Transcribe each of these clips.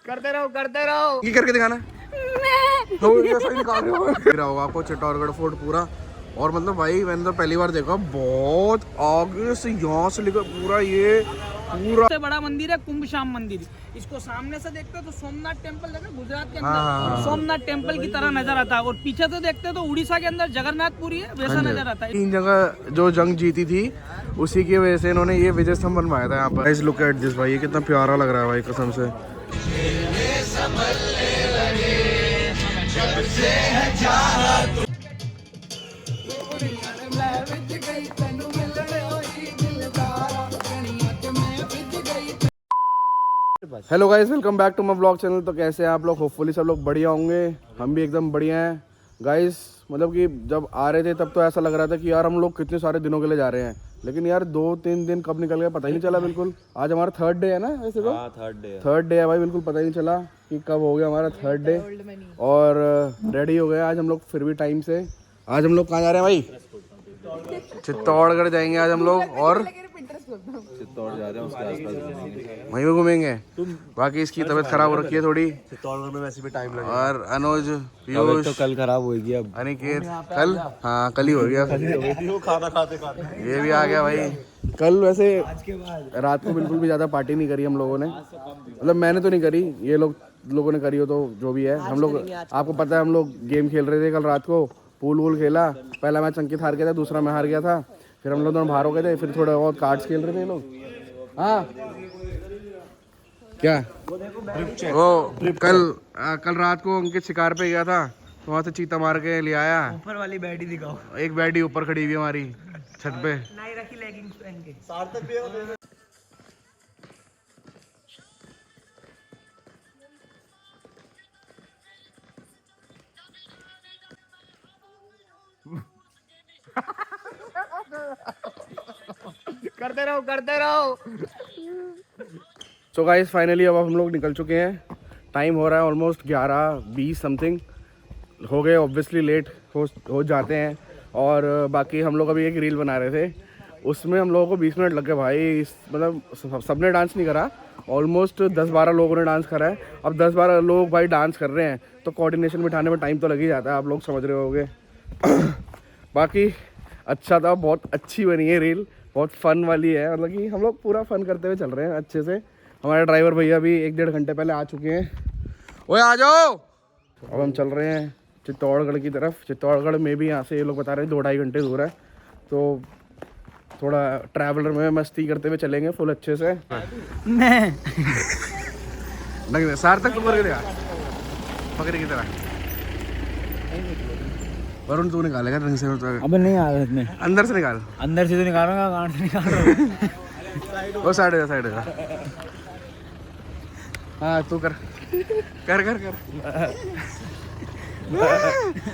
करते रहो ये करके दिखाना। सही निकाल रहे हो आपको चित्तौड़गढ़ फोर्ट पूरा। और मतलब भाई मैंने तो पहली बार देखा, बहुत आगे से यहाँ से लेकर पूरा ये पूरा सबसे बड़ा मंदिर है कुंभशाम मंदिर। इसको सामने से देखते हो तो सोमनाथ टेम्पल देखा गुजरात के अंदर सोमनाथ टेम्पल की तरह नजर आता है, और पीछे से देखते हो तो उड़ीसा के अंदर जगन्नाथपुरी है वैसा नजर आता है। 3 जगह जो जंग जीती थी उसी की वजह से इन्होंने ये विजय स्तंभ बनवाया था यहाँ पर। इस लुक एट दिस भाई, ये कितना प्यारा लग रहा है भाई कसम से। Hello guys, welcome back to my blog channel. तो कैसे हैं आप लोग? होपफुली सब लोग बढ़िया होंगे, हम भी एकदम बढ़िया हैं गाइस। मतलब कि जब आ रहे थे तब तो ऐसा लग रहा था कि यार हम लोग कितने सारे दिनों के लिए जा रहे हैं, लेकिन यार 2-3 दिन कब निकल गया पता ही नहीं चला बिल्कुल। आज हमारा 3rd डे है ना, वैसे तो 3rd डे है भाई, बिल्कुल पता ही नहीं चला कि कब हो गया हमारा 3rd डे। और रेडी हो गए आज हम लोग फिर भी टाइम से। आज हम लोग कहाँ जा रहे हैं भाई? चित्तौड़गढ़ जाएंगे आज हम लोग, और चित्तौड़ जा रहे हैं, उसके आसपास वहीं पे घूमेंगे। बाकी इसकी तबीयत खराब हो रखी है थोड़ी, चित्तौड़गढ़ में वैसे भी टाइम लगेगा। और अनुज, पीयूष, तो कल खराब होगी अब, अनिकेत कल, हाँ कल ही हो गया, खाना खाते खाते ये भी आ गया भाई। कल वैसे रात को बिल्कुल भी ज़्यादा पार्टी नहीं करी हम लोगों ने, मतलब मैंने तो नहीं करी, ये लोगों ने करी हो तो जो भी है। हम लोग, आपको पता है हम लोग गेम खेल रहे थे कल रात को, पूल वूल खेला। पहला मैच अंकित हार गया था, दूसरा मैं हार गया था, फिर हम लोग दोनों बाहर हो गए थे, फिर थोड़ा बहुत कार्ड्स खेल रहे थे ये लोग। हाँ क्या वो कल रात को अंकित शिकार पे गया था, तो वहाँ से चीता मार के ले आया। ऊपर वाली बैडी दिखाओ। एक बैडी ऊपर खड़ी हुई हमारी छत पे। नहीं रखी लेगिंग्स पहन के। करते रहो। सो गाइस फाइनली अब हम लोग निकल चुके हैं। टाइम हो रहा है ऑलमोस्ट 11:20 समथिंग हो गए। ऑब्वियसली लेट हो जाते हैं। और बाकी हम लोग अभी एक रील बना रहे थे, उसमें हम लोगों को 20 मिनट लग गए भाई। मतलब सबने डांस नहीं करा, ऑलमोस्ट 10-12 लोगों ने डांस करा है। अब 10-12 लोग भाई डांस कर रहे हैं तो कोऑर्डिनेशन बिठाने में टाइम तो लग ही जाता है, आप लोग समझ रहे होंगे। बाकी अच्छा था, बहुत अच्छी बनी है रील, बहुत फन वाली है। मतलब कि हम लोग पूरा फन करते हुए चल रहे हैं अच्छे से। हमारे ड्राइवर भैया भी 1-1.5 घंटे पहले आ चुके हैं। ओए आ जाओ। अब हम चल रहे हैं चित्तौड़गढ़ की तरफ। चित्तौड़गढ़ में भी यहाँ से ये लोग बता रहे हैं 2-2.5 घंटे दूर है, तो थोड़ा ट्रैवलर में मस्ती करते हुए चलेंगे फुल अच्छे से। नहीं सार्थक पकड़ के पकड़े की तरह। वरुण तू निकालेगा ढंग से? अब नहीं आ रहा इसमें, अंदर से निकाल। अंदर से तो निकाल रहा हूँ, से निकाल रहा हूँ। वो साइड का। हाँ तू कर।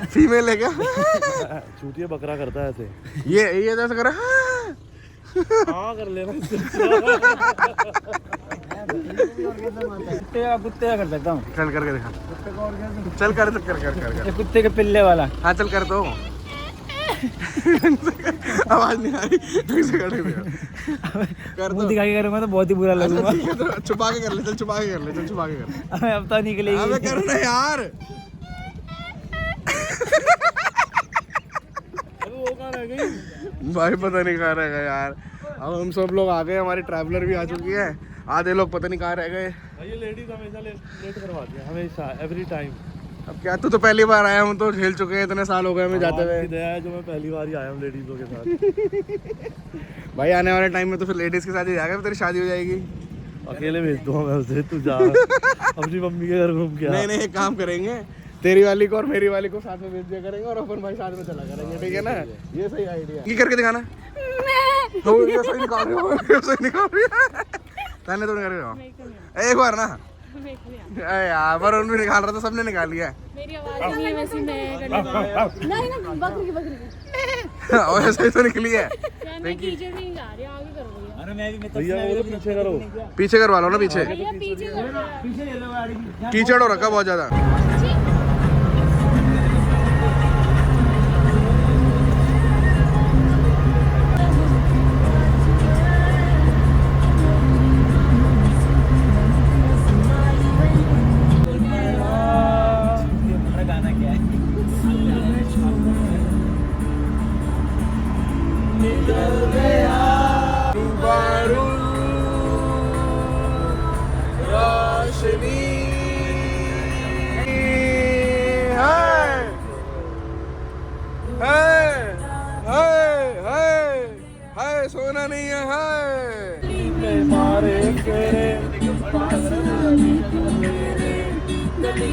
फीमेल है क्या? छूटिए बकरा करता है ऐसे। ये जैसे कर। हाँ कर लेना। कुत्ते का कर सकता हूँ। चल करके दिखा। चल कर। कुत्ते के पिल्ले वाला। हाँ चल कर दो। आवाज नहीं आ रही, ढंग से कर दो। दिखाई करूँगा तो बहुत ही बुरा लगूंगा। तो छुपा के कर ले, चल छुपा के कर ले। अब तो निकलेगी। अबे करना यार। भाई पता नहीं कहाँ रह गए यार। अब हम सब लोग आ गए, हमारी ट्रैवलर भी आ चुकी है, आधे लोग पता नहीं कहाँ रह गए। ये लेडीज हमेशा लेट करवाती है, हमेशा एवरी टाइम। अब क्या, तू तो पहली बार आया, हम तो झेल चुके हैं, इतने साल हो गए हमें जाते हुए। दया है जो मैं पहली बार ही आया हूँ लेडीजों के साथ। भाई आने वाले टाइम में तो फिर लेडीज के साथ ही जाएगा, तेरी शादी हो जाएगी। अकेले भेज दूंगा मैं उसे, तू जा अपनी मम्मी के घर घूम के। नहीं एक काम करेंगे, तेरी वाली को और मेरी वाली को साथ में भेज दिया करेंगे, और अपन भाई साथ में चला करेंगे, ठीक है ना? ये सही आइडिया। ये करके दिखाना। ये सही निकाल रही हो, तो नहीं कर एक बार ना यार, वरुण भी निकाल रहा था, सबने निकाल लिया। मेरी आवाज नहीं है वैसे, मैं नहीं ना बकरी और ऐसे तो निकली है। मैं कीचड़ नहीं गा रही, आगे करो भैया। अरे मैं भी भैया वो पीछे करो, पीछे करवा लो ना, पीछे कीचड़ हो रखा बहुत ज्यादा।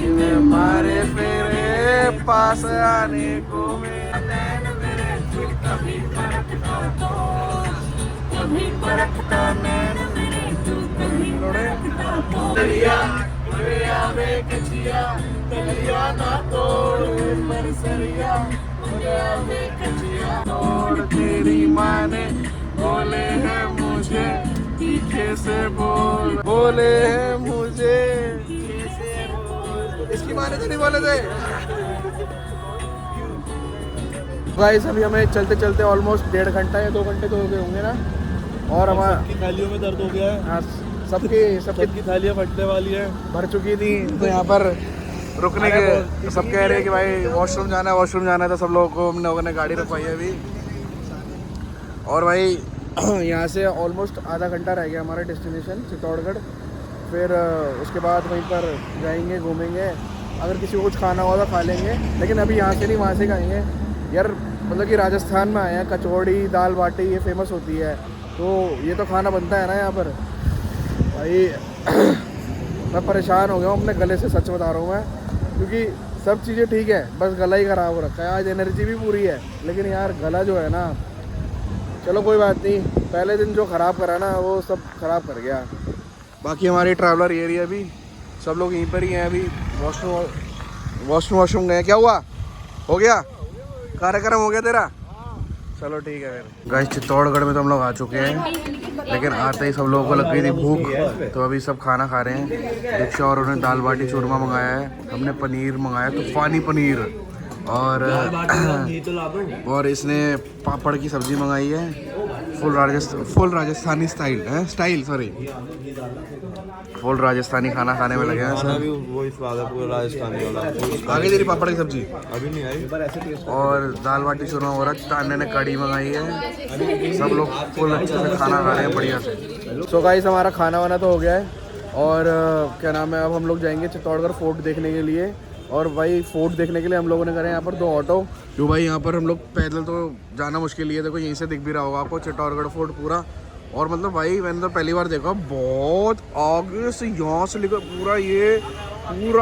मारे फेरे पास आने को तेरी माँ ने बोले हैं मुझे पीछे से बोले हैं मुझे इसकी माँ ने तो नहीं बोले थे। गाइस अभी हमें चलते चलते ऑलमोस्ट 1.5 घंटा या 2 घंटे तो हो गए होंगे ना। और हमारा थालियों में दर्द हो गया है। हाँ, सबकी थालियाँ फटने वाली है। भर चुकी थी तो यहाँ पर रुकने के सब कह रहे हैं कि भाई वॉशरूम जाना है तो सब लोगों को हम लोगों ने गाड़ी रखवाई है अभी। और भाई यहाँ से ऑलमोस्ट आधा घंटा रह गया हमारा डेस्टिनेशन चित्तौड़गढ़। फिर उसके बाद वहीं पर जाएंगे घूमेंगे, अगर किसी को कुछ खाना होगा तो खा लेंगे, लेकिन अभी यहाँ से नहीं वहाँ से खाएंगे यार। मतलब कि राजस्थान में आए हैं, कचौड़ी दाल बाटी ये फेमस होती है तो ये तो खाना बनता है ना यहाँ पर। भाई मैं परेशान हो गया हूँ अपने गले से, सच बता रहा हूँ मैं, क्योंकि सब चीज़ें ठीक है बस गला ही ख़राब हो रखा है। आज एनर्जी भी पूरी है लेकिन यार गला जो है ना, चलो कोई बात नहीं, पहले दिन जो ख़राब करा ना वो सब ख़राब कर गया। बाकी हमारे ट्रैवलर एरिया भी सब लोग यहीं पर ही हैं अभी। वॉशरूम गए। क्या हुआ? हो गया कार्यक्रम हो गया तेरा? चलो ठीक है फिर। गाइस चित्तौड़गढ़ में तो हम लोग आ चुके हैं, लेकिन आते ही सब लोगों को लग गई थी भूख तो अभी सब खाना खा रहे हैं। दीक्षा और उन्होंने दाल बाटी चूरमा मंगाया है, हमने पनीर मंगाया तूफानी पनीर, और इसने पापड़ की सब्ज़ी मंगाई है फुल राजस्थानी फुल राजस्थानी खाना खाने में लगे हैं सर। वही स्वाद है पूरा राजस्थानी वाला। आगे तेरी पापड़ की सब्जी अभी नहीं आई। और दाल बाटी चूरमा हो रहा है। तान्या ने कड़ी मंगाई है। सब लोग फुल अच्छे से खाना खा रहे हैं बढ़िया से। सो गाइस हमारा खाना वाना तो हो गया है और क्या नाम है, अब हम लोग जाएंगे चित्तौड़गढ़ फोर्ट देखने के लिए। और भाई फोर्ट देखने के लिए हम लोगों ने करे यहाँ पर 2 ऑटो, जो भाई यहाँ पर हम लोग पैदल तो जाना मुश्किल ही है। देखो यहीं से दिख भी रहा होगा आपको चित्तौड़गढ़ फोर्ट पूरा। और मतलब भाई मैंने तो पहली बार देखा, बहुत आगे से यहाँ से लेकर पूरा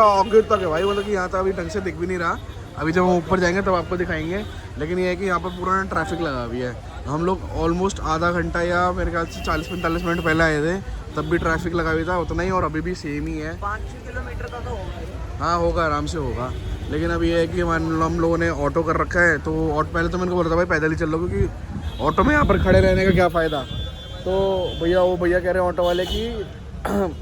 आगे तक है भाई। मतलब कि यहाँ तक अभी ढंग से दिख भी नहीं रहा। अभी जब हम ऊपर जाएंगे तब आपको दिखाएंगे। लेकिन ये है कि यहाँ पर पूरा ट्रैफिक लगा भी है। हम लोग ऑलमोस्ट आधा घंटा या मेरे ख्याल से 40-45 मिनट पहले आए थे, तब भी ट्रैफिक लगा हुआ था उतना ही, और अभी भी सेम ही है। 5-6 किलोमीटर का तो होगा। हाँ होगा, आराम से होगा। लेकिन अब ये है कि हम लोगों ने ऑटो कर रखा है तो पहले तो मैंने को बोला था भाई पैदल ही चल लो, क्योंकि ऑटो में यहाँ पर खड़े रहने का क्या फ़ायदा। तो भैया कह रहे हैं ऑटो वाले कि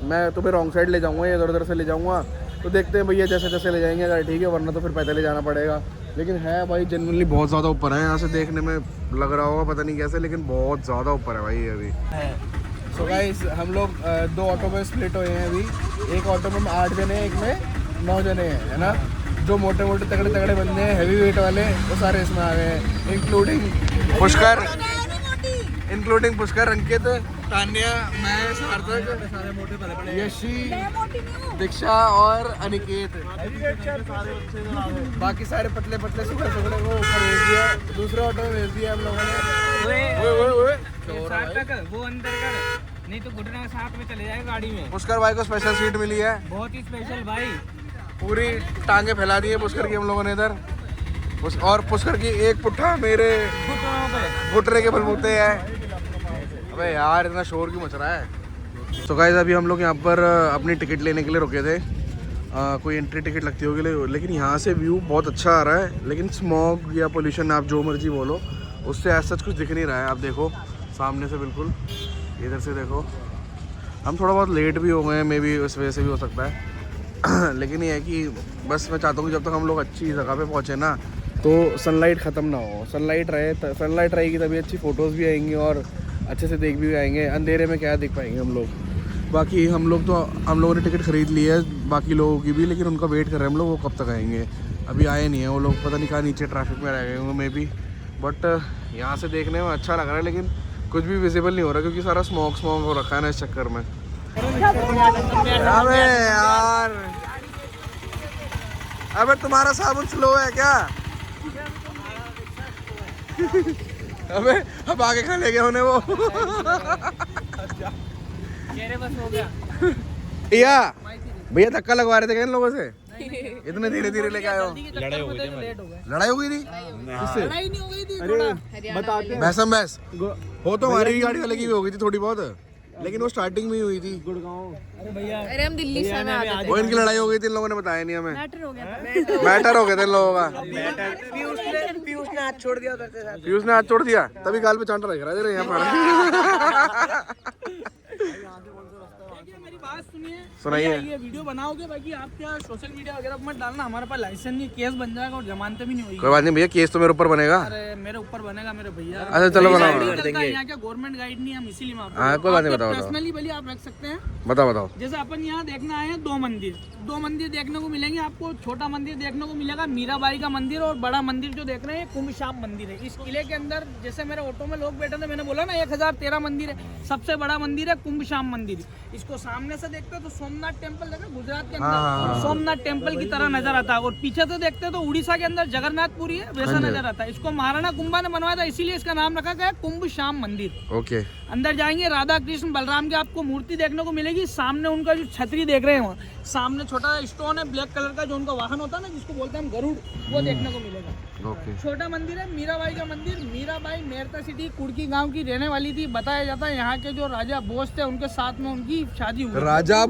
मैं तुम्हें रॉन्ग साइड ले जाऊँगा या इधर से ले जाऊँगा। तो देखते हैं भैया जैसे ले जाएंगे, अगर ठीक है, वरना तो फिर पैदल ही जाना पड़ेगा। लेकिन है भाई जनरली बहुत ज़्यादा ऊपर है, यहाँ से देखने में लग रहा होगा पता नहीं कैसे, लेकिन बहुत ज़्यादा ऊपर है भाई अभी। सो गाइस हम लोग 2 ऑटो में स्प्लिट हुए हैं अभी। एक ऑटो में 8 जने हैं, एक में 9 जने हैं, है ना। जो मोटे तगड़े बंदे हैं हैवी वेट वाले वो सारे इसमें आ गए हैं, इंक्लूडिंग पुष्कर, अंकित, तान्या, मैं, सार्थक, यशी, दीक्षा और अनिकेत। बाकी सारे पतले सुखड़े को ऊपर भेज दिया, दूसरे ऑटो में भेज दिया हम लोगों ने। सार्थक वो अंदर कर, नहीं तो घुटने के साथ में चले जाएगा गाड़ी में। पुष्कर भाई को स्पेशल सीट मिली है, बहुत ही स्पेशल भाई। पूरी टांगे फैला दी है पुष्कर की हम लोगों ने इधर। और पुष्कर की एक पुट्ठा मेरे घुटने के बलबूते है। अबे यार इतना शोर क्यों मच रहा है। तो गाइस अभी हम लोग यहाँ पर अपनी टिकट लेने के लिए रुके थे। कोई एंट्री टिकट लगती होगी, लेकिन यहाँ से व्यू बहुत अच्छा आ रहा है। लेकिन स्मॉग या पोल्यूशन आप जो मर्जी बोलो, उससे ऐसा कुछ दिख नहीं रहा है। आप देखो सामने से बिल्कुल, इधर से देखो। हम थोड़ा बहुत लेट भी हो गए हैं, मे बी उस वजह से भी हो सकता है। लेकिन ये है कि बस मैं चाहता हूँ कि जब तक हम लोग अच्छी जगह पे पहुँचे ना, तो सनलाइट ख़त्म ना हो। सनलाइट रहेगी तभी अच्छी फ़ोटोज़ भी आएंगी और अच्छे से देख भी आएंगे। अंधेरे में क्या देख पाएंगे हम लोग। बाकी हम लोगों ने टिकट ख़रीद ली है, बाकी लोगों की भी, लेकिन उनका वेट कर रहे हैं हम लोग, वो कब तक आएंगे। अभी आए नहीं है वो लोग, पता नहीं कहाँ नीचे ट्रैफिक में रह गए होंगे मे बी। बट यहाँ से देखने में अच्छा लग रहा है, लेकिन कुछ भी विजिबल नहीं हो रहा क्योंकि सारा स्मॉग हो रखा है ना इस चक्कर में। अबे यार, अबे तुम्हारा साबुन स्लो है क्या? अबे अब आगे खा ले गए उन्हें वो। बस हो गया। भैया धक्का लगवा रहे थे क्या इन लोगों से? इतने धीरे धीरे लेके आए हो? लड़ाई हो गई, लेट हो गए। लड़ाई हो गई थी? लड़ाई नहीं हो गई थी, थोड़ा बताते बहसम बहस हो तो हमारी भी गाड़ी वाले की भी हो गई थी थोड़ी बहुत, लेकिन वो स्टार्टिंग में ही हुई थी। गुड़गांव। अरे हम दिल्ली से में आते वो इनकी लड़ाई हो गई थी, इन लोगों ने बताया नहीं हमें। मैटर हो गया था। मैटर हो गया था इन लोगों का। पीयूष ने हाथ छोड़ दिया उधर से साथ। पीयूष ने हाथ छोड़ दिया, तभी गाल पे चांटा रख रहा है यहाँ पर। देखिए मेरी बात सुनिए, सुनाइए। भैया, ये वीडियो बनाओगे बाकी आप क्या सोशल मीडिया वगैरह पर मत डालना, हमारे पास लाइसेंस नहीं, केस बन जाएगा और जमानतें भी नहीं होगी। कोई बात नहीं भैया, केस तो मेरे ऊपर बनेगा। अरे मेरे ऊपर बनेगा मेरे भैया। अच्छा चलो बनाओ। यहाँ क्या गवर्नमेंट गाइड नहीं, हम इसीलिए हाँ कोई बात नहीं, बताओ पर्सनली भले आप रख सकते हैं। बताओ। जैसे अपन यहाँ देखने आए हैं, दो मंदिर देखने को मिलेंगे आपको। छोटा मंदिर देखने को मिलेगा मीराबाई का मंदिर, और बड़ा मंदिर जो देख रहे हैं कुंभ श्याम मंदिर है। इस किले के अंदर जैसे मेरे ऑटो में लोग बैठे थे, मैंने बोला ना 1013 मंदिर है, सबसे बड़ा मंदिर है कुंभ श्याम मंदिर। इसको सामने से देखते हो तो सोमनाथ टेम्पल देखा गुजरात के अंदर, सोमनाथ टेम्पल की तरह नजर आता है, और पीछे से देखते हो तो उड़ीसा के अंदर जगन्नाथपुरी है, वैसा नजर आता है। इसको महाराणा कुंभा ने बनवाया था, इसीलिए इसका नाम रखा गया कुंभ श्याम मंदिर। ओके। अंदर जाएंगे, राधा कृष्ण बलराम की आपको मूर्ति देखने को मिलेगी। सामने उनका जो छतरी देख रहे हैं, वहाँ सामने छोटा स्टोन है ब्लैक कलर का, जो उनका वाहन होता है ना, जिसको बोलते हैं हम गरुड़, वो देखने को मिलेगा। ओके। छोटा मंदिर है मीराबाई का मंदिर। मीराबाई मेरता सिटी कुड़की गांव की रहने वाली थी। बताया जाता है यहाँ के जो राजा बोस थे, उनके साथ में उनकी शादी हुई। राजा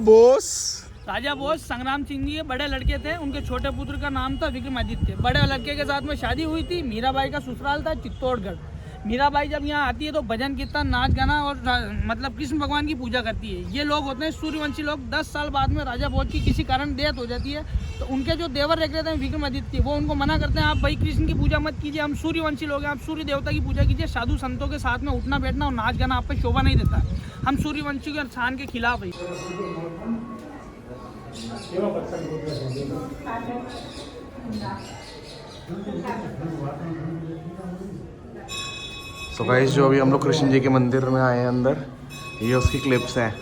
बोस संग्राम सिंह जी के बड़े लड़के थे, उनके छोटे पुत्र का नाम था विक्रमादित्य। बड़े लड़के के साथ में शादी हुई थी। मीराबाई का ससुराल था चित्तौड़गढ़। मीराबाई जब यहाँ आती है तो भजन कीर्तन नाच गाना और मतलब कृष्ण भगवान की पूजा करती है। ये लोग होते हैं सूर्यवंशी लोग। 10 साल बाद में राजा भोज की किसी कारण डेथ हो जाती है, तो उनके जो देवर रख रहे थे विक्रमादित्य, वो उनको मना करते हैं, आप भाई कृष्ण की पूजा मत कीजिए, हम सूर्यवंशी लोग हैं, आप सूर्य देवता की पूजा कीजिए। साधु संतों के साथ में उठना बैठना और नाच गाना आप पे शोभा नहीं देता, हम सूर्यवंशी के स्थान के खिलाफ है। सो गाइस, जो अभी हम लोग कृष्ण जी के मंदिर में आए हैं अंदर, ये उसकी क्लिप्स हैं।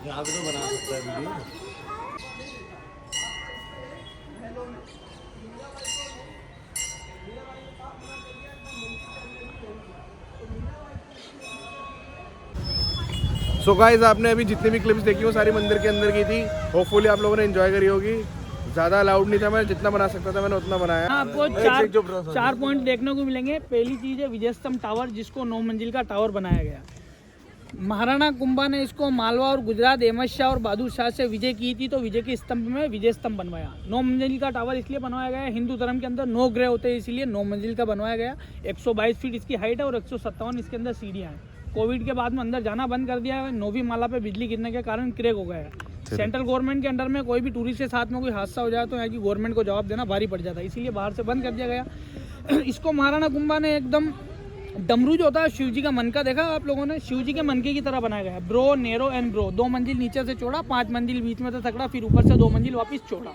यहाँ पे तो बना सकता है वीडियो। सो गाइस, आपने अभी जितनी भी क्लिप्स देखी वो सारी मंदिर के अंदर की थी। होपफुली आप लोगों ने एंजॉय करी होगी। ज़्यादा अलाउड नहीं था, मैं जितना बना सकता था मैंने उतना बनाया। आपको चार पॉइंट देखने को मिलेंगे। पहली चीज़ है विजय स्तंभ टावर, जिसको 9 मंजिल का टावर बनाया गया। महाराणा कुंभा ने इसको मालवा और गुजरात, अहमद शाह और बहादुर शाह से विजय की थी, तो विजय के स्तंभ में विजय स्तंभ बनवाया। 9 मंजिल का टावर इसलिए बनवाया गया है, हिंदू धर्म के अंदर 9 ग्रह होते हैं, इसलिए 9 मंजिल का बनवाया गया। 122 फीट इसकी हाइट है और 157 इसके अंदर सीढ़ियाँ हैं। कोविड के बाद में अंदर जाना बंद कर दिया है। 9वीं माला पे बिजली गिरने के कारण क्रैक हो गया है। सेंट्रल गवर्नमेंट के अंडर में कोई भी टूरिस्ट के साथ में कोई हादसा हो जाए तो यहाँ की गवर्नमेंट को जवाब देना भारी पड़ जाता है, इसीलिए बाहर से बंद कर दिया गया। इसको महाराणा कुंभा ने एकदम डमरू जो होता है शिव जी का मन का, देखा आप लोगों ने, शिव जी के मनके की तरह बनाया गया। ब्रो नेरो एंड ब्रो, 2 मंजिल नीचे से चौड़ा, 5 मंजिल बीच में से तकड़ा, फिर ऊपर से 2 मंजिल वापस चौड़ा।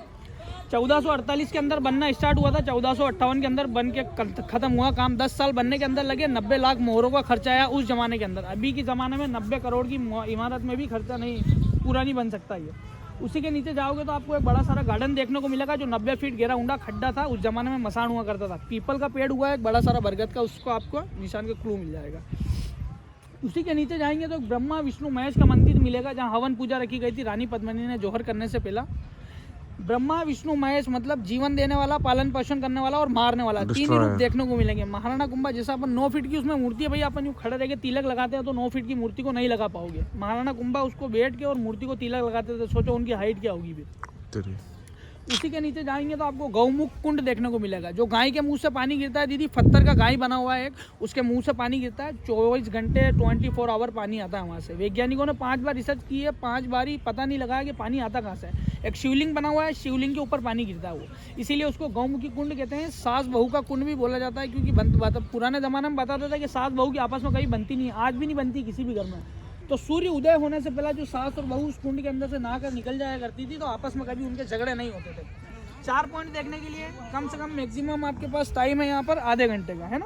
1448 के अंदर बनना स्टार्ट हुआ था, 1458 के अंदर बन के खत्म हुआ काम। 10 साल बनने के अंदर लगे। 90 लाख मोहरों का खर्चा आया उस जमाने के अंदर। अभी के ज़माने में 90 करोड़ की इमारत में भी खर्चा नहीं, पूरा नहीं बन सकता ये। उसी के नीचे जाओगे तो आपको एक बड़ा सारा गार्डन देखने को मिलेगा, जो 90 फीट गहरा ऊंडा खड्डा था, उस जमाने में मसान हुआ करता था। पीपल का पेड़ हुआ है एक बड़ा सारा बरगद का, उसको आपको निशान का क्लू मिल जाएगा। उसी के नीचे जाएंगे तो ब्रह्मा विष्णु महेश का मंदिर मिलेगा, जहाँ हवन पूजा रखी गई थी रानी पद्मिनी ने जौहर करने से पहला। ब्रह्मा विष्णु महेश मतलब जीवन देने वाला, पालन पोषण करने वाला और मारने वाला, 3 ही रूप देखने को मिलेंगे। महाराणा कुंभा जैसा अपन 9 फीट की उसमें मूर्ति है, भैया अपन यूँ खड़े रह के तिलक लगाते हैं तो 9 फीट की मूर्ति को नहीं लगा पाओगे। महाराणा कुंभा उसको बैठ के और मूर्ति को तिलक लगाते थे, सोचो उनकी हाइट क्या होगी फिर। उसी के नीचे जाएंगे तो आपको गौमुख कुंड देखने को मिलेगा, जो गाय के मुंह से पानी गिरता है। दीदी पत्थर का गाय बना हुआ है एक, उसके मुंह से पानी गिरता है, 24 घंटे 24 आवर पानी आता है वहाँ से। वैज्ञानिकों ने 5 बार रिसर्च की है, 5 बार ही पता नहीं लगाया कि पानी आता कहाँ से है। एक शिवलिंग बना हुआ है, शिवलिंग के ऊपर पानी गिरता है वो, इसीलिए उसको गौमुखी कुंड कहते हैं। सास बहू का कुंड भी बोला जाता है, क्योंकि पुराने ज़माने में बताते थे कि सास बहू की आपस में कभी बनती नहीं है, आज भी नहीं बनती किसी भी घर में। तो सूर्य उदय होने से पहले जो सास और बहू उस कुंड के अंदर से नहाकर निकल जाया करती थी, तो आपस में कभी उनके झगड़े नहीं होते थे। 4 पॉइंट देखने के लिए कम से कम मैक्सिमम आपके पास टाइम है यहाँ पर आधे घंटे का, है ना।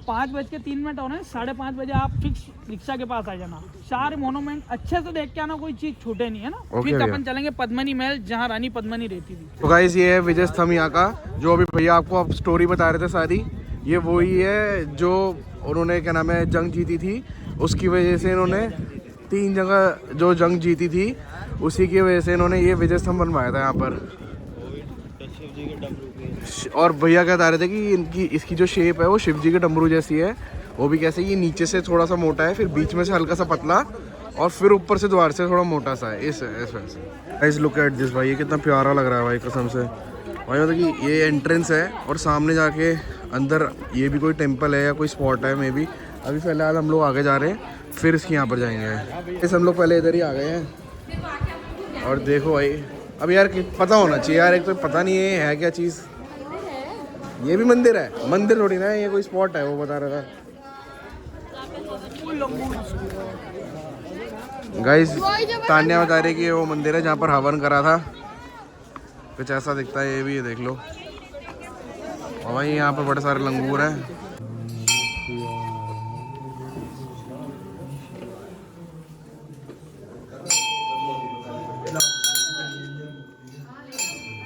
5:03 हो रहे हैं, 5:30 बजे आप फिक्स रिक्शा के पास आ जाना। 4 मोनूमेंट अच्छे से देख के आना, कोई चीज़ छूटे नहीं, है ना। फिर अपन चलेंगे पद्मनी महल, जहाँ रानी पद्मनी रहती थी। तो गाइस ये है विजय स्तंभ यहाँ का, जो अभी भैया आपको आप स्टोरी बता रहे थे सारी, ये वही है जो उन्होंने क्या नाम है जंग जीती थी। उसकी वजह से इन्होंने 3 जगह जो जंग जीती थी, उसी की वजह से इन्होंने ये विजय स्तंभ बनवाया था यहाँ पर। और भैया क्या बता रहे थे कि इसकी जो शेप है वो शिव जी के डमरू जैसी है। वो भी कैसे, ये नीचे से थोड़ा सा मोटा है, फिर बीच में से हल्का सा पतला, और फिर ऊपर से द्वार से थोड़ा मोटा सा है। इस वजह से गाइस लुक एट दिस भाई, ये कितना प्यारा लग रहा है भाई कसम से भाई। मतलब कि ये एंट्रेंस है और सामने जाके अंदर ये भी कोई टेम्पल है या कोई स्पॉट है मे बी। अभी फिलहाल हम लोग आगे जा रहे हैं, फिर इसके यहाँ पर जाएंगे। इस हम लोग पहले इधर ही आ गए हैं। और देखो भाई, अब यार पता होना चाहिए यार, एक तो पता नहीं है क्या चीज़। ये भी मंदिर है, मंदिर थोड़ी ना है, ये कोई स्पॉट है, वो बता रहा था गाइस। तान्या बता रही कि वो मंदिर है जहाँ पर हवन करा था, कुछ ऐसा दिखता है। ये भी ये देख लो, और भाई यहाँ पर बड़े सारे लंगूर हैं।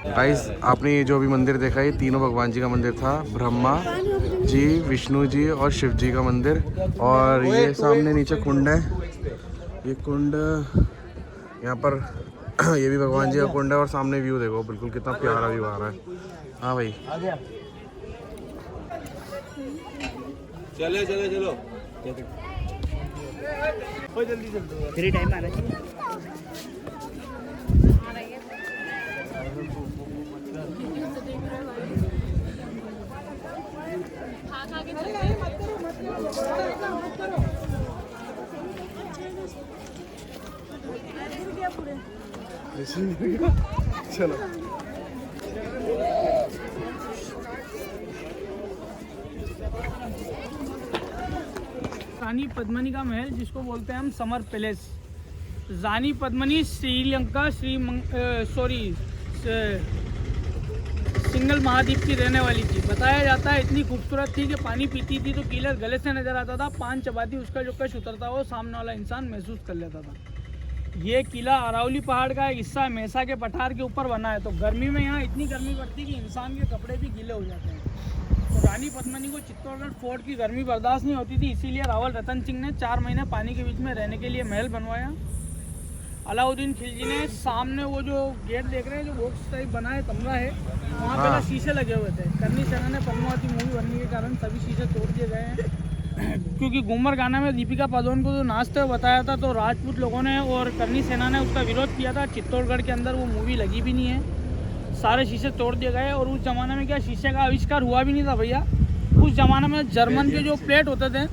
गाइस आपने ये जो भी मंदिर देखा, ये तीनों भगवान जी का मंदिर था, ब्रह्मा जी, विष्णु जी और शिव जी का मंदिर। और ये सामने नीचे कुंड है, ये कुंड यहाँ पर ये भी भगवान जी का कुंड है। और सामने व्यू देखो, बिल्कुल कितना प्यारा व्यू आ रहा है। हाँ भाई चलो चलो चलो, जल्दी चलते, फ्री टाइम आ रहा है। चलो रानी पद्मिनी का महल, जिसको बोलते हैं हम समर पैलेस। रानी पद्मिनी श्रीलंका सिंगल महाद्वीप की रहने वाली थी। बताया जाता है इतनी खूबसूरत थी कि पानी पीती थी तो कीलर गले से नजर आता था, पान चबाती उसका जो कश उतरता वो सामने वाला इंसान महसूस कर लेता था। ये किला अरावली पहाड़ का एक हिस्सा मेसा के पठार के ऊपर बना है। तो गर्मी में यहाँ इतनी गर्मी पड़ती है कि इंसान के कपड़े भी गीले हो जाते हैं। तो रानी पद्मिनी को चित्तौड़गढ़ फोर्ट की गर्मी बर्दाश्त नहीं होती थी, इसीलिए रावल रतन सिंह ने 4 महीने पानी के बीच में रहने के लिए महल बनवाया। अलाउद्दीन खिलजी ने सामने वो जो गेट देख रहे हैं, जो बॉक्स टाइप बना है, कमरा है, वहाँ पे शीशे लगे हुए थे। करनी सेना ने पद्मावती मूवी बनने के कारण सभी शीशे तोड़ दिए गए हैं। क्योंकि घूमर गाना में दीपिका पादुकोण को जो नाचते हुए बताया था, तो राजपूत लोगों ने और करनी सेना ने उसका विरोध किया था। चित्तौड़गढ़ के अंदर वो मूवी लगी भी नहीं है, सारे शीशे तोड़ दिए गए। और उस ज़माने में क्या शीशे का आविष्कार हुआ भी नहीं था भैया। उस ज़माने में जर्मन के जो प्लेट होते थे,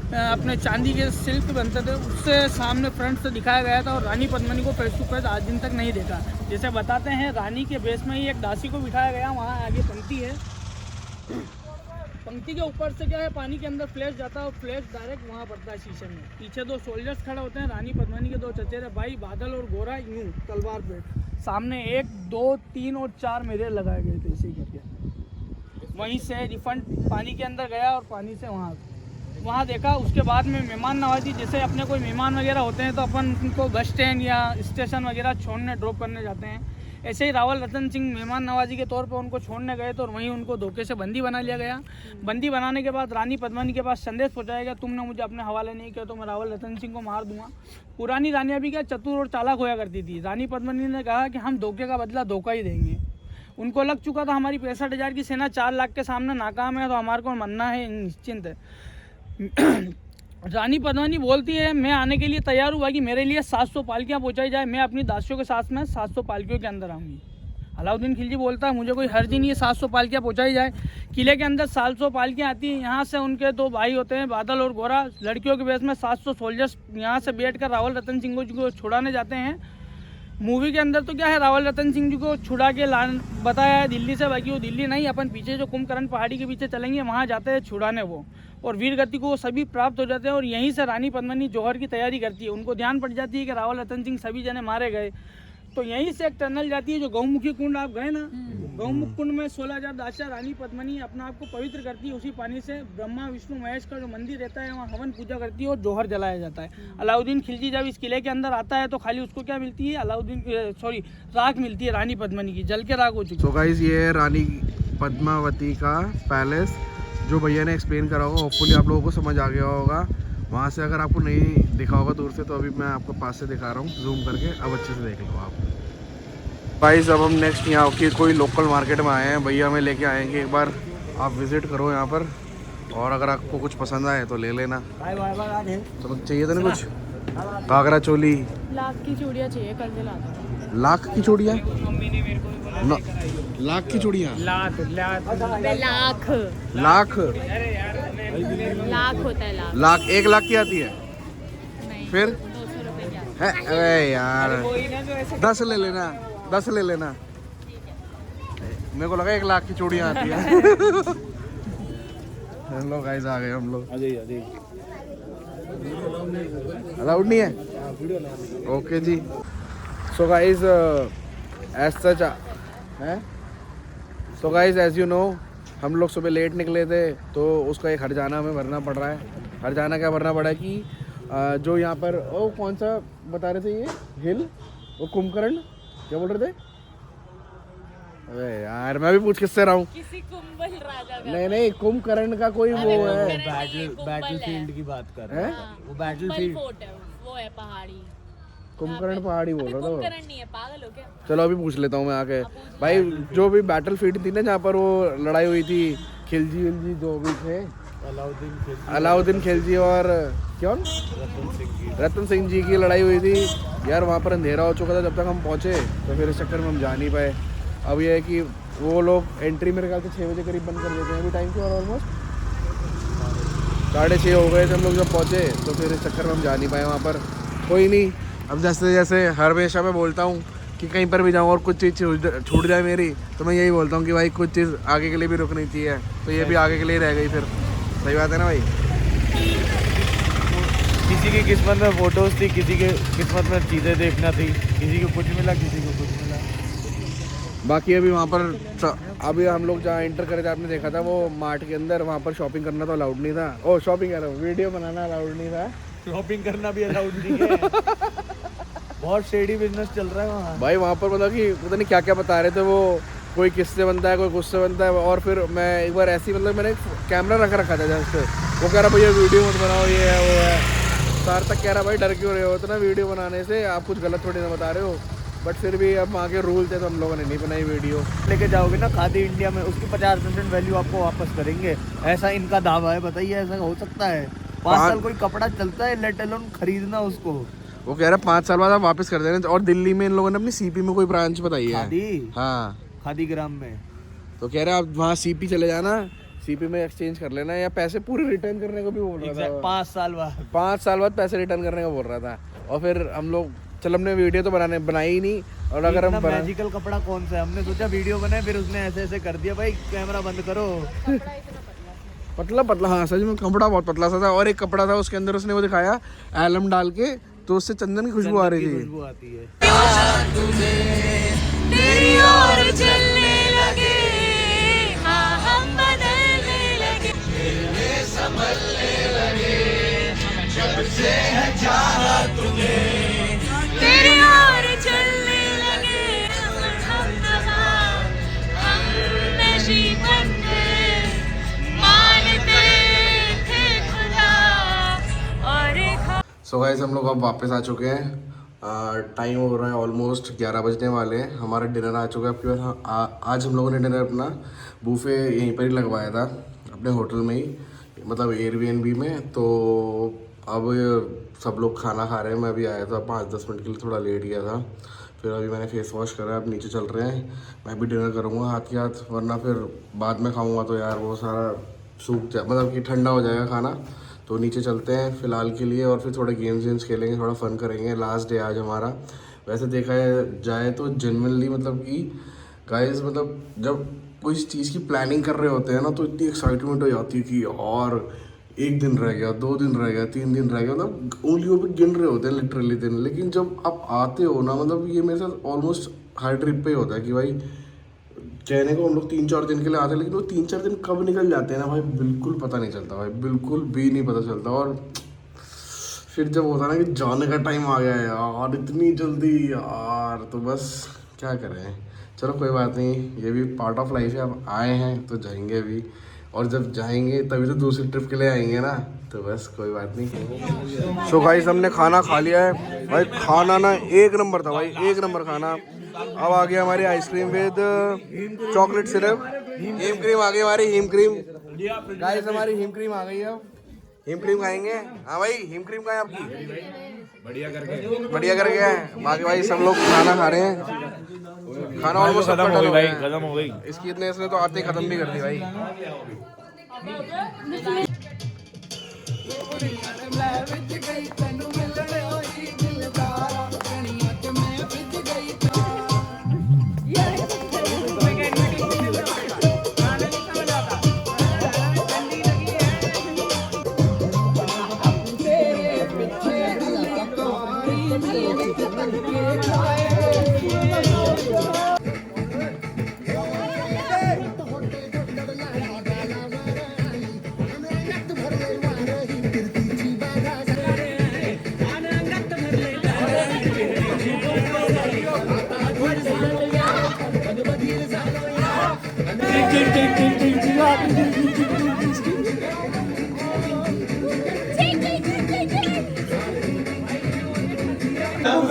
अपने चांदी के सिल्क बनते थे, उससे सामने फ्रंट से दिखाया गया था। और रानी पद्मिनी को फेस टू फेस आज दिन तक नहीं देखा। जैसे बताते हैं, रानी के बेस में ही एक दासी को बिठाया गया, वहाँ आगे पंक्ति है, पंक्ति के ऊपर से क्या है, पानी के अंदर फ्लैश जाता है और फ्लैश डायरेक्ट वहाँ पड़ता है शीशे में। पीछे 2 सोल्जर्स खड़े होते हैं, रानी पद्मिनी के 2 चचेरे भाई बादल और गोरा, यूँ तलवार पे सामने 1, 2, 3 और 4 मिरर लगाए गए थे इसी करके। वहीं से रिफंड पानी के अंदर गया और पानी से वहाँ देखा। उसके बाद में मेहमान नवाजी, जैसे अपने कोई मेहमान वगैरह होते हैं तो अपन उनको बस स्टैंड या स्टेशन वगैरह छोड़ने ड्रॉप करने जाते हैं, ऐसे ही रावल रतन सिंह मेहमान नवाजी के तौर पे उनको छोड़ने गए तो, और वहीं उनको धोखे से बंदी बना लिया गया। बंदी बनाने के बाद रानी पद्मिनी के पास संदेश पहुंचाया गया, तुमने मुझे अपने हवाले नहीं किया तो मैं रावल रतन सिंह को मार दूंगा। पुरानी रानियाँ भी क्या चतुर और चालाक होया करती थी। रानी पद्मिनी ने कहा कि हम धोखे का बदला धोखा ही देंगे। उनको लग चुका था हमारी 65,000 की सेना 4 लाख के सामने नाकाम है, तो हमारे को मरना है निश्चिंत है। रानी पद्मिनी बोलती है, मैं आने के लिए तैयार हूँ, बाकी मेरे लिए 700 पालकियाँ पहुँचाई जाए, मैं अपनी दासियों के साथ में 700 पालकियों के अंदर आऊँगी। अलाउद्दीन खिलजी बोलता है मुझे कोई हर्ज ही नहीं है 700 पालकियाँ पहुँचाई जाए। किले के अंदर 700 पालकियाँ आती हैं। यहाँ से उनके 2 भाई होते हैं, बादल और गोरा। लड़कियों के बेस में 700 सोल्जर्स यहाँ से बैठ कर रावल रतन सिंह जी को छुड़ाने जाते हैं। मूवी के अंदर तो क्या है, रावल रतन सिंह जी को छुड़ा के बताया है दिल्ली से, बाकी वो दिल्ली नहीं, अपन पीछे जो कुंभकर्ण पहाड़ी के पीछे चलेंगे वहाँ जाते हैं छुड़ाने वो, और वीर गति को सभी प्राप्त हो जाते हैं। और यहीं से रानी पद्मिनी जौहर की तैयारी करती है। उनको ध्यान पड़ जाती है कि रावल रतन सिंह सभी जने मारे गए, तो यहीं से एक टनल जाती है जो गौमुखी कुंड आप गए ना, गौमुख कुंड में 16,000 दासियाँ रानी पद्मिनी अपना आप को पवित्र करती है। उसी पानी से ब्रह्मा विष्णु महेश का जो मंदिर रहता है वहाँ हवन पूजा करती है और जौहर जलाया जाता है। अलाउद्दीन खिलजी जब इस किले के अंदर आता है तो खाली उसको क्या मिलती है, राख मिलती है रानी पद्मिनी की, जल के राख हो चुकी है। तो गाइस ये है रानी पद्मावती का पैलेस, जो भैया ने एक्सप्लेन करा होगा। होपफुली आप लोगों को समझ आ गया होगा। वहाँ से अगर आपको नहीं दिखा होगा दूर से, तो अभी मैं आपको पास से दिखा रहा हूँ जूम करके, अब अच्छे से देख लो आप। गाइस अब हम नेक्स्ट यहाँ की कोई लोकल मार्केट में आए हैं। भैया हमें लेके आएंगे, एक बार आप विज़िट करो यहाँ पर, और अगर आपको कुछ पसंद आए तो ले लेना। तो चाहिए था ना कुछ घाघरा चोली, लाख की चूड़ियाँ चाहिए, कल दिला दो। लाख की चूड़ियाँ, लाख की चूड़ियाँ, लाख लाख लाख होता है लाख। लाख 1 लाख की आती है, नहीं, फिर 200 रुपए की आती है। अरे यार 10 ले लेना, 10 ले लेना। मेरे को लगा 1 लाख की चूड़ियाँ आती है। हम लोग गाइस आ गए, हम लोग अलाउड नहीं है। ओके जी। सो गाइस एज सच है, so guys as you know हम लोग सुबह लेट निकले थे, तो उसका एक हरजाना हमें भरना पड़ रहा है। हरजाना क्या भरना पड़ा है कि जो यहाँ पर ओ कौन सा बता रहे थे ये हिल, वो कुंभकर्ण क्या बोल रहे थे? अरे यार मैं भी पूछ किससे रहा हूँ। किसी कुंभल राजा का, नहीं कुंभकर्ण का कोई वो है, बैटल फील्ड की बात कर रहे हैं? हैं, वो बैटल कुंभल फील्ड। फोर्ट है, वो है पहाड़ी। कुंभकर्ण पहाड़ी बोल रहा था वो। कुंभकर्ण नहीं है, पागल हो क्या? चलो अभी पूछ लेता हूँ मैं आके। भाई जो भी बैटल फील्ड थी ना, जहाँ पर वो लड़ाई हुई थी, खिलजी विलजी जो भी थे, अलाउद्दीन खिलजी और कौन, रतन सिंह जी की लड़ाई हुई थी यार। वहाँ पर अंधेरा हो चुका था जब तक हम पहुँचे, तो फिर इस चक्कर में हम जा नहीं पाए। अब ये है कि वो लोग एंट्री मेरे ख्याल से 6 बजे करीब बंद कर देते हैं अभी टाइम की, और ऑलमोस्ट 6:30 हो गए थे हम लोग जब पहुँचे, तो फिर इस चक्कर में हम जा नहीं पाए वहाँ पर। कोई नहीं, अब जैसे जैसे हर हमेशा मैं बोलता हूँ कि कहीं पर भी जाऊँ और कुछ चीज़ छूट जाए मेरी, तो मैं यही बोलता हूँ कि भाई कुछ चीज़ आगे के लिए भी रुकनी चाहिए, तो ये भी आगे के लिए रह गई। फिर सही बात है ना भाई। किसी की किस्मत में फोटोज थी, किसी के किस्मत में चीज़ें देखना थी, किसी को कुछ मिला, किसी को कुछ मिला। बाकी अभी वहाँ पर अभी हम लोग जहाँ एंटर करे थे, आपने देखा था वो मार्ट के अंदर, वहाँ पर शॉपिंग करना तो अलाउड नहीं था। ओ शॉपिंग कर रहा हूँ, वीडियो बनाना अलाउड नहीं था, शॉपिंग करना भी अलाउड नहीं है। बहुत शेडी बिजनेस चल रहा है वहाँ भाई। वहाँ पर मतलब कि पता नहीं क्या क्या बता रहे थे वो, कोई किससे बनता है, कोई कुछ से बनता है। और फिर मैं एक बार ऐसी मतलब मैंने कैमरा रखा था जस्ट, वो कह रहा भैया वीडियो मत बनाओ, ये है वो है। सार्थक कह रहा भाई डर क्यों रहे हो इतना वीडियो बनाने से, आप कुछ गलत थोड़ी ना बता रहे हो। बट फिर भी अब वहाँ के रूल थे तो हम लोगों ने नहीं बनाई वीडियो। लेके जाओगे ना खादी इंडिया में, उसकी 50% वैल्यू आपको वापस करेंगे, ऐसा इनका दावा है। बताइए ऐसा हो सकता है? 5 साल कोई कपड़ा चलता है, लेट अलोन खरीदना उसको। वो कह रहा 5 साल बाद आप वापस कर देना। और दिल्ली में इन लोगों ने अपनी सीपी में कोई ब्रांच बताई है, खादी, हाँ खादी ग्राम में। तो कह रहे आप वहाँ सीपी चले जाना, सीपी में एक्सचेंज कर लेना, या पैसे पूरे रिटर्न करने को भी बोल रहा था। 5 साल बाद 5 साल बाद पैसे रिटर्न करने को बोल रहा था। और फिर हम लोग चल हमने वीडियो तो बनाई ही नहीं। और अगर हम मैजिकल कपड़ा कौन सा है, हमने सोचा वीडियो बनाए, फिर उसने ऐसे ऐसे कर दिया, भाई कैमरा बंद करो। पतला, हाँ सच में कपड़ा बहुत पतला सा था। और एक कपड़ा था उसके अंदर उसने वो दिखाया एलम डाल के, तो उससे चंदन की खुशबू आ रही थी। खुशबू आती है। तेरी ओर चलने लगे, हाँ हम बदलने लगे, संभलने लगे, जब से है चाहा तुम्हें, तेरी ओर चलने लगे, हम नशी बन गए, मानते थे खुदा और एक। सो गाइस हम लोग अब वापस आ चुके हैं। टाइम हो रहा है ऑलमोस्ट 11 बजने वाले हैं। हमारा डिनर आ चुका है आपके पास। आज हम लोगों ने डिनर अपना बूफे यहीं पर ही लगवाया था, अपने होटल में ही, मतलब एयरबीएनबी में। तो अब सब लोग खाना खा रहे हैं। मैं अभी आया था 5-10 मिनट के लिए, थोड़ा लेट गया था। फिर अभी मैंने फेस वॉश करा है, अब नीचे चल रहे हैं। मैं भी डिनर करूँगा हाथ के हाथ, वरना फिर बाद में खाऊँगा तो यार वो सारा सूख जाए, मतलब कि ठंडा हो जाएगा खाना। तो नीचे चलते हैं फ़िलहाल के लिए और फिर थोड़े गेम्स खेलेंगे, थोड़ा फ़न करेंगे। लास्ट डे आज हमारा। वैसे देखा जाए तो जेन्युइनली मतलब कि गाइस, मतलब जब कोई चीज़ की प्लानिंग कर रहे होते हैं ना तो इतनी एक्साइटमेंट हो जाती है कि यार 1 दिन रह गया, 2 दिन रह गया, 3 दिन रह गया, मतलब उंगलियों पे गिन रहे होते हैं लिटरली दिन। लेकिन जब आप आते हो ना, मतलब ये मेरे साथ ऑलमोस्ट हर ट्रिप पे ही होता है कि भाई कहने को हम लोग 3-4 दिन के लिए आते हैं, लेकिन वो 3-4 दिन कब निकल जाते हैं ना भाई, बिल्कुल पता नहीं चलता भाई, बिल्कुल भी नहीं पता चलता। और फिर जब होता है ना कि जाने का टाइम आ गया है यार, इतनी जल्दी यार, तो बस क्या करें। चलो कोई बात नहीं, ये भी पार्ट ऑफ लाइफ है। अब आए हैं तो जाएंगे भी, और जब जाएंगे तभी तो दूसरी ट्रिप के लिए आएंगे ना, तो बस कोई बात नहीं। सो गाइस, हमने खाना खा लिया है भाई। खाना ना 1 नंबर था भाई, 1 नंबर खाना। अब आ गया हमारी आइसक्रीम विद चॉकलेट सिरप। हीम क्रीम आ गई हमारी, हीम क्रीम गाइस, हमारी हीम क्रीम आ गई है। अब हीम क्रीम खाएंगे। हाँ भाई, हीम क्रीम का है आपकी, बढ़िया करके है। बाकी भाई सब लोग खाना खा रहे हैं। खाना ऑलमोस्ट खत्म हो गई, खत्म हो गई। इसकी इतने इसने तो आते ही खत्म भी कर दी भाई।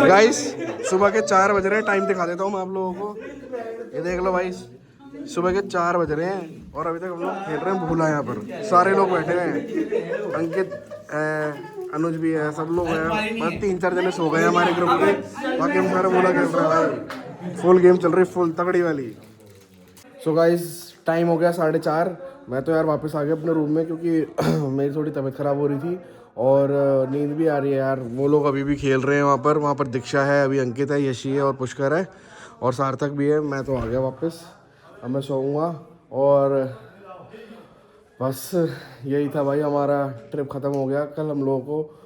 गाइस सुबह के 4 बज रहे हैं, टाइम दिखा देता हूँ मैं आप लोगों को। ये देख लो भाई, सुबह के 4 बज रहे हैं और अभी तक हम लोग खेल रहे हैं भूला। यहाँ पर सारे लोग बैठे हुए हैं, अंकित अनुज भी है, सब लोग हैं। बस 3-4 जने सो गए हैं हमारे ग्रुप के, बाकी हम सारा भूला खेल रहे हैं भाई। फुल गेम चल रही, फुल तगड़ी वाली। सो गाइस, टाइम हो गया 4:30। मैं तो यार वापस आ गया अपने रूम में, क्योंकि मेरी थोड़ी तबीयत ख़राब हो रही थी और नींद भी आ रही है यार। वो लोग अभी भी खेल रहे हैं वहाँ पर दीक्षा है, अभी अंकित है, यशी है और पुष्कर है और सार्थक भी है। मैं तो आ गया वापस, अब मैं सोऊंगा। और बस यही था भाई, हमारा ट्रिप ख़त्म हो गया। कल हम लोगों को,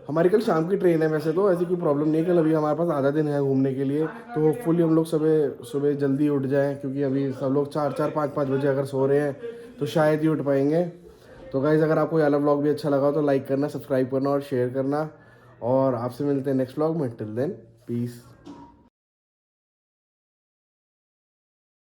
हमारी कल शाम की ट्रेन है, वैसे तो ऐसी कोई प्रॉब्लम नहीं है। कल अभी हमारे पास आधा दिन है घूमने के लिए, तो होपफुली हम लोग सुबह जल्दी उठ जाएं, क्योंकि अभी सब लोग 4-4, 5-5 बजे अगर सो रहे हैं तो शायद ही उठ पाएंगे। तो गाइज़, अगर आपको ये वाला व्लॉग भी अच्छा लगा तो लाइक करना, सब्सक्राइब करना और शेयर करना, और आपसे मिलते हैं नेक्स्ट व्लॉग में। Till then, piece.